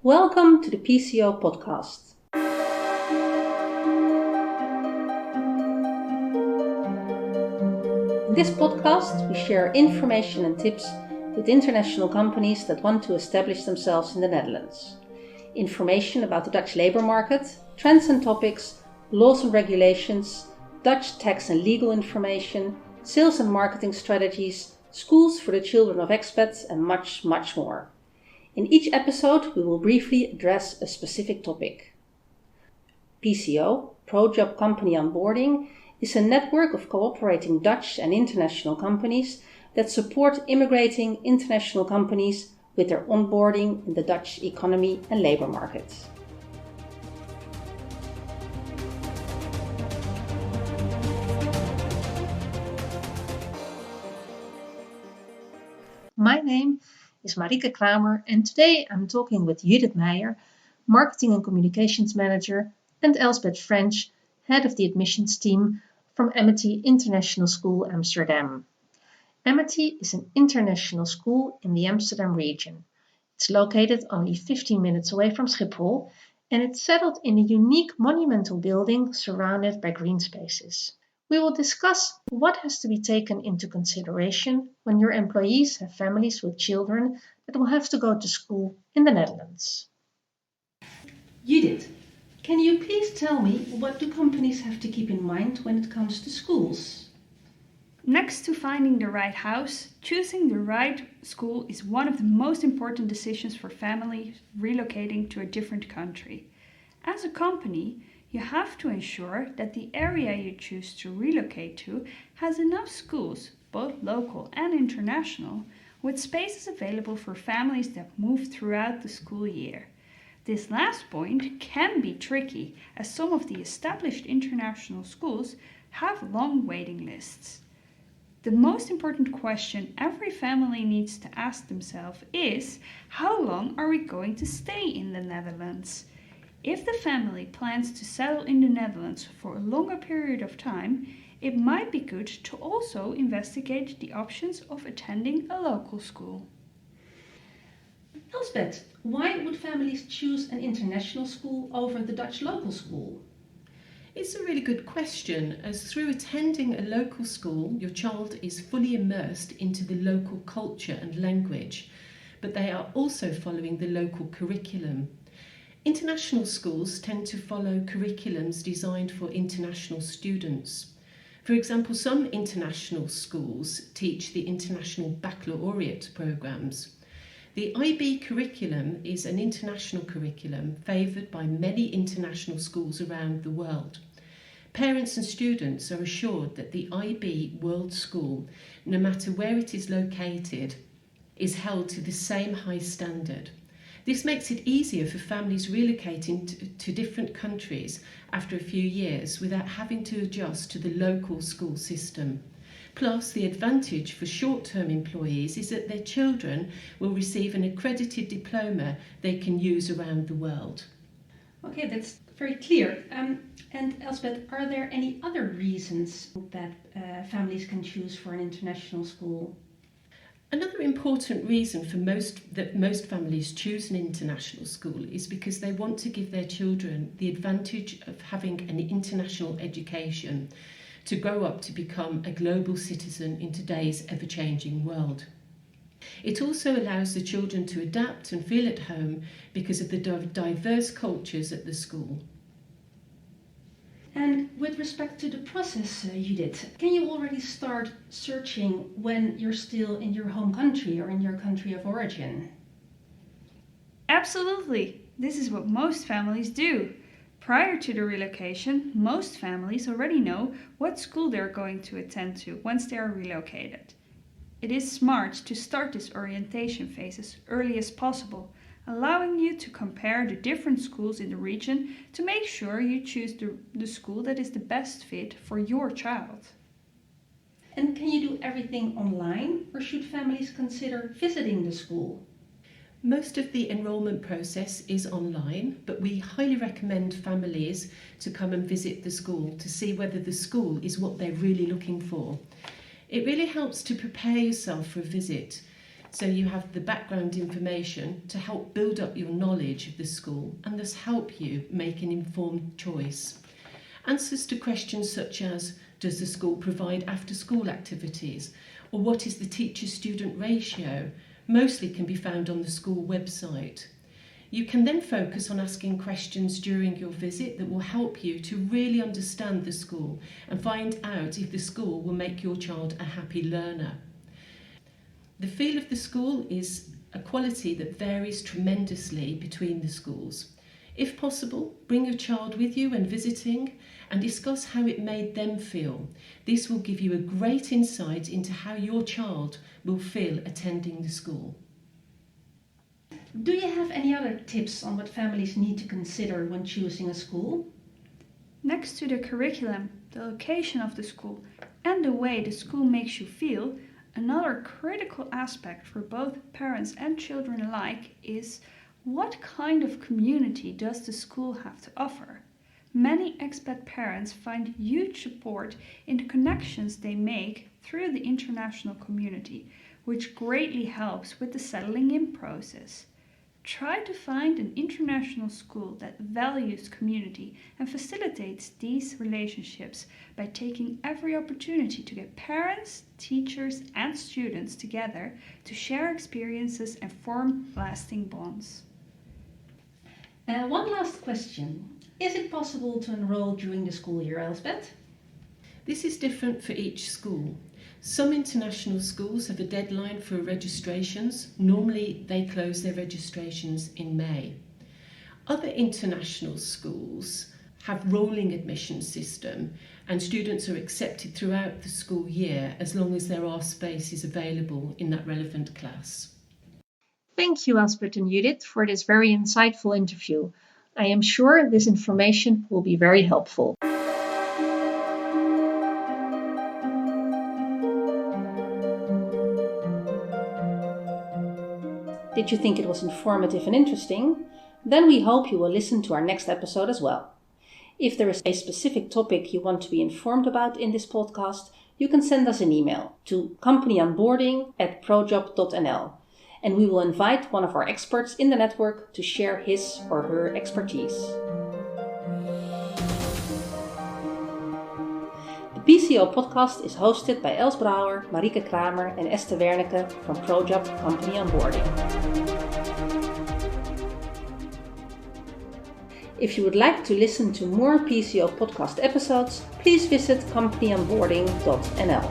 Welcome to the PCO podcast. In this podcast, we share information and tips with international companies that want to establish themselves in the Netherlands. Information about the Dutch labour market, trends and topics, laws and regulations, Dutch tax and legal information, sales and marketing strategies, schools for the children of expats, and much, much more. In each episode, we will briefly address a specific topic. PCO, Pro-Job Company Onboarding, is a network of cooperating Dutch and international companies that support immigrating international companies with their onboarding in the Dutch economy and labour market. My name is Marieke Kramer, and today I'm talking with Judith Meijer, Marketing and Communications Manager, and Elspeth French, Head of the Admissions Team from Amity International School Amsterdam. Amity is an international school in the Amsterdam region. It's located only 15 minutes away from Schiphol, and it's settled in a unique monumental building surrounded by green spaces. We will discuss what has to be taken into consideration when your employees have families with children that will have to go to school in the Netherlands. Judith, can you please tell me what do companies have to keep in mind when it comes to schools? Next to finding the right house, choosing the right school is one of the most important decisions for families relocating to a different country. As a company, you have to ensure that the area you choose to relocate to has enough schools, both local and international, with spaces available for families that move throughout the school year. This last point can be tricky, as some of the established international schools have long waiting lists. The most important question every family needs to ask themselves is, how long are we going to stay in the Netherlands? If the family plans to settle in the Netherlands for a longer period of time, it might be good to also investigate the options of attending a local school. Elspeth, why would families choose an international school over the Dutch local school? It's a really good question, as through attending a local school, your child is fully immersed into the local culture and language, but they are also following the local curriculum. International schools tend to follow curriculums designed for international students. For example, some international schools teach the International Baccalaureate programs. The IB curriculum is an international curriculum favoured by many international schools around the world. Parents and students are assured that the IB World School, no matter where it is located, is held to the same high standard. This makes it easier for families relocating to different countries after a few years without having to adjust to the local school system. Plus, the advantage for short-term employees is that their children will receive an accredited diploma they can use around the world. Okay, that's very clear. And Elspeth, are there any other reasons that families can choose for an international school? Another important reason for most families choose an international school is because they want to give their children the advantage of having an international education to grow up to become a global citizen in today's ever-changing world. It also allows the children to adapt and feel at home because of the diverse cultures at the school. And with respect to the process, Judith, can you already start searching when you're still in your home country or in your country of origin? Absolutely. This is what most families do. Prior to the relocation, most families already know what school they're going to attend to once they are relocated. It is smart to start this orientation phase as early as possible, allowing you to compare the different schools in the region to make sure you choose the school that is the best fit for your child. And can you do everything online, or should families consider visiting the school? Most of the enrolment process is online, but we highly recommend families to come and visit the school to see whether the school is what they're really looking for. It really helps to prepare yourself for a visit so you have the background information to help build up your knowledge of the school and thus help you make an informed choice. Answers to questions such as, does the school provide after-school activities, or what is the teacher-student ratio, mostly can be found on the school website. You can then focus on asking questions during your visit that will help you to really understand the school and find out if the school will make your child a happy learner. The feel of the school is a quality that varies tremendously between the schools. If possible, bring your child with you when visiting and discuss how it made them feel. This will give you a great insight into how your child will feel attending the school. Do you have any other tips on what families need to consider when choosing a school? Next to the curriculum, the location of the school, and the way the school makes you feel, another critical aspect for both parents and children alike is what kind of community does the school have to offer? Many expat parents find huge support in the connections they make through the international community, which greatly helps with the settling in process. Try to find an international school that values community and facilitates these relationships by taking every opportunity to get parents, teachers, and students together to share experiences and form lasting bonds. One last question. Is it possible to enroll during the school year, Elspeth? This is different for each school. Some international schools have a deadline for registrations. Normally, they close their registrations in May. Other international schools have rolling admission system and students are accepted throughout the school year as long as there are spaces available in that relevant class. Thank you, Elspeth and Judith, for this very insightful interview. I am sure this information will be very helpful. Did you think it was informative and interesting? Then we hope you will listen to our next episode as well. If there is a specific topic you want to be informed about in this podcast, you can send us an email to companyonboarding@projob.nl. And we will invite one of our experts in the network to share his or her expertise. The PCO podcast is hosted by Els Brouwer, Marieke Kramer and Esther Werneke from ProJob Company Onboarding. If you would like to listen to more PCO podcast episodes, please visit companyonboarding.nl.